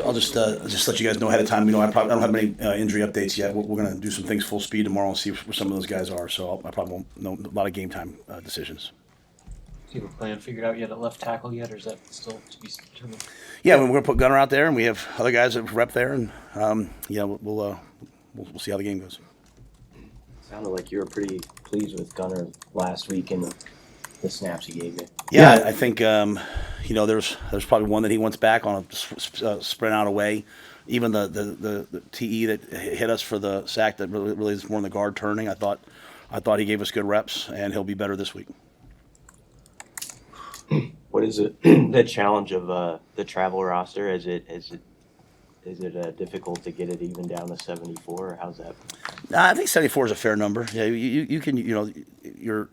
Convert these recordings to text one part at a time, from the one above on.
I'll just let you guys know ahead of time. I don't have any injury updates yet. We're going to do some things full speed tomorrow and see where some of those guys are. So I probably won't know a lot of game time decisions. Do you have a plan figured out yet at left tackle yet, or is that still to be determined? Yeah, we're going to put Gunner out there, and we have other guys that rep there, and we'll see how the game goes. Sounded like you were pretty pleased with Gunner last week and the snaps he gave you. Yeah, I think there's probably one that he wants back on a sprint out away. Even the TE that hit us for the sack that really is more in the guard turning. I thought he gave us good reps, and he'll be better this week. What is it? The challenge of the travel roster? Is it difficult to get it even down to 74? Or how's that? I think 74 is a fair number. Yeah, you can you're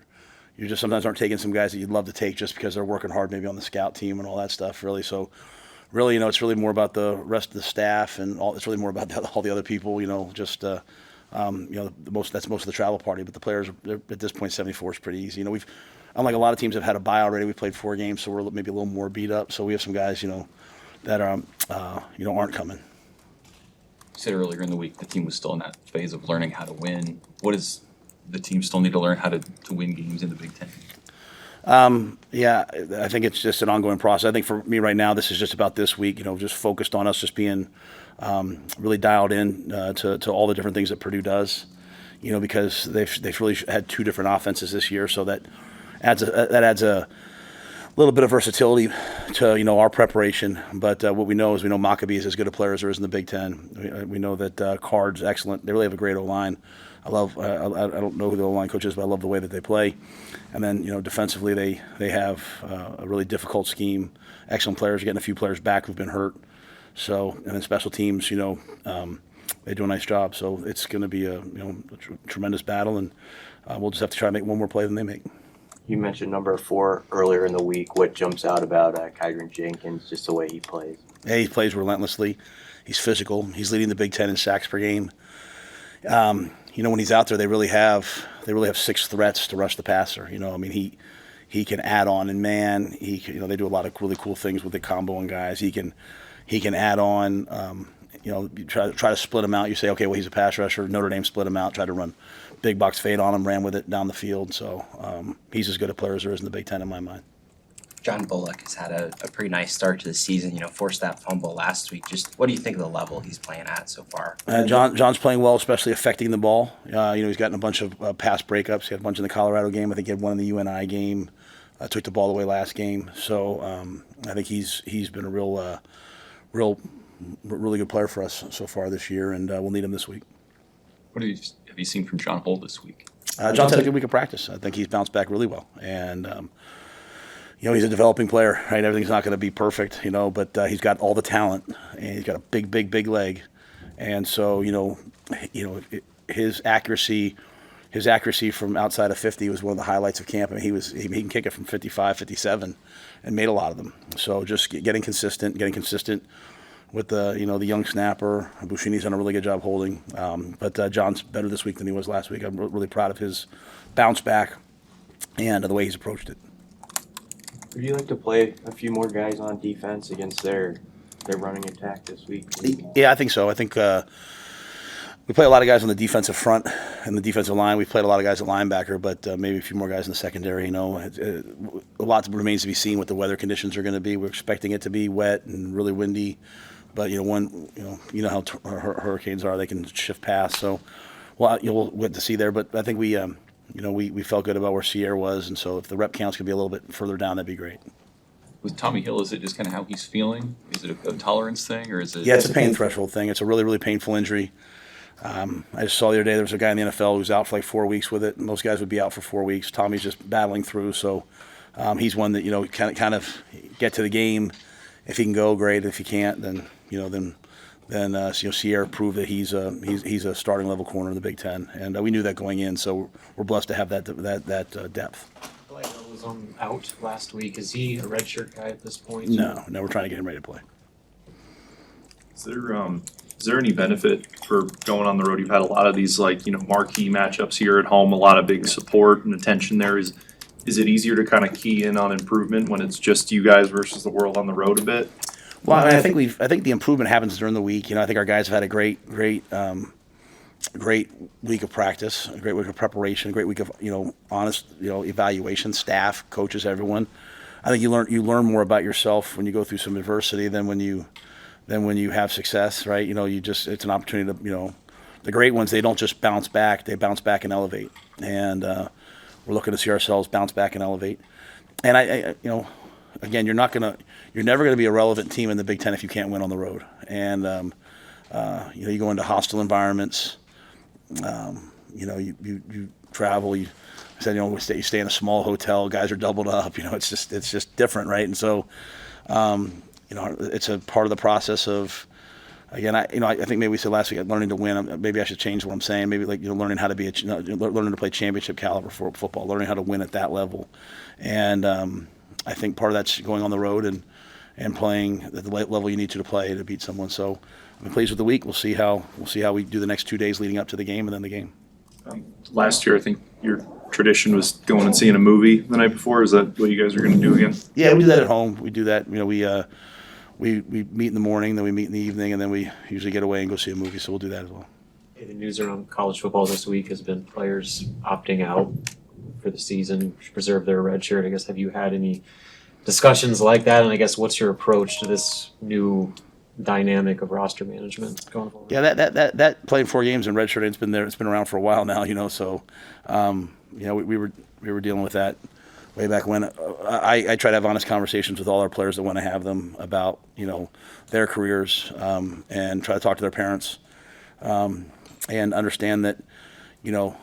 just sometimes aren't taking some guys that you'd love to take just because they're working hard maybe on the scout team and all that stuff. Really, so really it's really more about the rest of the staff and all. It's really more about all the other people. Just that's most of the travel party. But the players at this point 74 is pretty easy. We've unlike a lot of teams have had a bye already. We've played 4 games, so we're maybe a little more beat up. So we have some guys that aren't coming. You said earlier in the week the team was still in that phase of learning how to win. What does the team still need to learn how to win games in the Big Ten? Yeah, I think it's just an ongoing process. I think for me right now, this is just about this week. Just focused on us just being really dialed in to all the different things that Purdue does. Because they've really had 2 different offenses this year, so that adds a little bit of versatility to our preparation. But what we know is Maccabee is as good a player as there is in the Big Ten. We know that Card's excellent. They really have a great O-line. I don't know who the O-line coach is, but I love the way that they play. And then defensively they have a really difficult scheme. Excellent players, getting a few players back who've been hurt. So and then special teams, they do a nice job. So it's going to be a tremendous battle, and we'll just have to try to make one more play than they make. You mentioned number 4 earlier in the week. What jumps out about Kyron Jenkins, just the way he plays? Yeah, he plays relentlessly. He's physical. He's leading the Big Ten in sacks per game. When he's out there, they really have 6 threats to rush the passer. He can add on and man. They do a lot of really cool things with the comboing guys. He can add on. Try to split him out. You say, okay, well, he's a pass rusher. Notre Dame split him out, tried to run big box fade on him, ran with it down the field. So he's as good a player as there is in the Big Ten in my mind. John Bullock has had a pretty nice start to the season, forced that fumble last week. Just what do you think of the level he's playing at so far? John's playing well, especially affecting the ball. He's gotten a bunch of pass breakups. He had a bunch in the Colorado game. I think he had one in the UNI game. Took the ball away last game. So I think he's been a really good player for us so far this year, and we'll need him this week. What have you seen from John Hull this week? John's had a good week of practice. I think he's bounced back really well, and he's a developing player. Right, everything's not going to be perfect, but he's got all the talent, and he's got a big leg, and so his accuracy from outside of 50 was one of the highlights of camp. I mean, he can kick it from 55, 57, and made a lot of them. So just getting consistent with the young snapper. Bushini's done a really good job holding, but John's better this week than he was last week. I'm really proud of his bounce back and the way he's approached it. Would you like to play a few more guys on defense against their running attack this week? Yeah, I think so. I think we play a lot of guys on the defensive front and the defensive line. We've played a lot of guys at linebacker, but maybe a few more guys in the secondary. A lot remains to be seen what the weather conditions are going to be. We're expecting it to be wet and really windy. But how hurricanes are; they can shift past. So, we'll get to see there. But I think we felt good about where Sierra was, and so if the rep counts could be a little bit further down, that'd be great. With Tommy Hill, is it just kind of how he's feeling? Is it a tolerance thing, or is it? Yeah, it's a pain threshold thing. It's a really, really painful injury. I just saw the other day there was a guy in the NFL who's out for like 4 weeks with it, and most guys would be out for 4 weeks. Tommy's just battling through, so he's one that kind of get to the game. If he can go, great. If he can't, then Sierra proved that he's a starting level corner in the Big Ten, and we knew that going in. So we're blessed to have that depth. Blake was out last week. Is he a redshirt guy at this point? No, we're trying to get him ready to play. Is there any benefit for going on the road? You've had a lot of these marquee matchups here at home, a lot of big support and attention there. Is it easier to kind of key in on improvement when it's just you guys versus the world on the road a bit? Well, I think the improvement happens during the week. I think our guys have had a great week of practice, a great week of preparation, a great week of honest evaluation. Staff, coaches, everyone. I think you learn more about yourself when you go through some adversity than when you have success, right? It's an opportunity to the great ones, they don't just bounce back, they bounce back and elevate. And we're looking to see ourselves bounce back and elevate. And again, you're never going to be a relevant team in the Big Ten if you can't win on the road. And you go into hostile environments. You travel. You stay in a small hotel. Guys are doubled up. It's just different, right? And so, it's a part of the process of. Again, I think maybe we said last week, learning to win. Maybe I should change what I'm saying. Maybe learning how to learning to play championship caliber football, learning how to win at that level, and I think part of that's going on the road and playing at the level you need to play to beat someone. So I'm pleased with the week. We'll see how we do the next 2 days leading up to the game and then the game. Last year, I think your tradition was going and seeing a movie the night before. Is that what you guys are going to do again? Yeah, we do that at home. We do that. We meet in the morning, then we meet in the evening, and then we usually get away and go see a movie. So we'll do that as well. Hey, the news around college football this week has been players opting out for the season to preserve their red shirt. I guess, have you had any discussions like that? And I guess, what's your approach to this new dynamic of roster management going forward? Yeah, that playing 4 games in redshirt, it's been there. It's been around for a while now. So, we were dealing with that way back when. I try to have honest conversations with all our players that want to have them about their careers, and try to talk to their parents, and understand that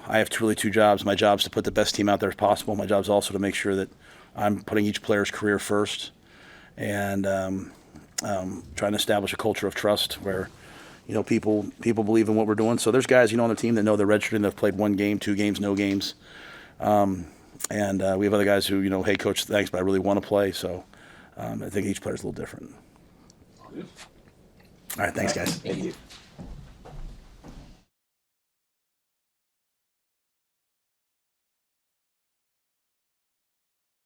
I have really 2 jobs. My job is to put the best team out there as possible. My job is also to make sure that I'm putting each player's career first, and trying to establish a culture of trust where people believe in what we're doing. So there's guys on the team that know they're redshirting, they've played 1 game, 2 games, no games. And we have other guys who, hey, coach, thanks, but I really want to play. So I think each player's a little different. All right, thanks, guys. Thank you.